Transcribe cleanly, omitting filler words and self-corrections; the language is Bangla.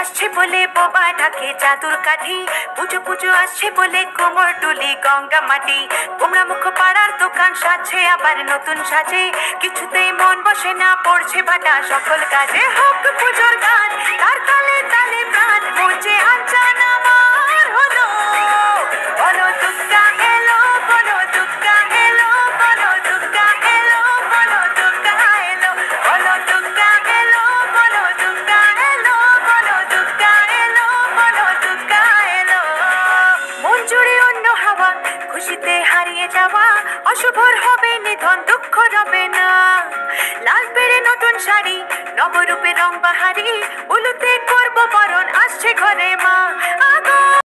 আসছে বলে বোবা ঢাকে চাদুর কাঠি, পুজো পুজো আসছে বলে কোমর টুলি গঙ্গা মাটি। তোমরা মুখ পাড়ার দোকান সাজছে আবার নতুন সাজে, কিছুতেই মন বসে না পড়ছে ভাটা সকল কাজে। হোক পুজোর গান তার তালে তালে প্রাণ পৌঁছে আনচান আমার হলো। বলো দুর্গা এলো, বলো দুর্গা এলো, বলো দুর্গা এলো, বলো দুর্গা এলো, বলো দুর্গা এলো, বলো দুর্গা এলো, বলো দুর্গা এলো, বলো দুর্গা এলো। মন জুড়ে অন্য হাওয়া, খুশিতে হারিয়ে যাওয়া, অশুভর হবে নিধন দুঃখ রবে না। লাল পেরে নতুন শাড়ি, নবরূপে রং বাহারি, উলুতে করবো বরণ আসছে ঘরে মা।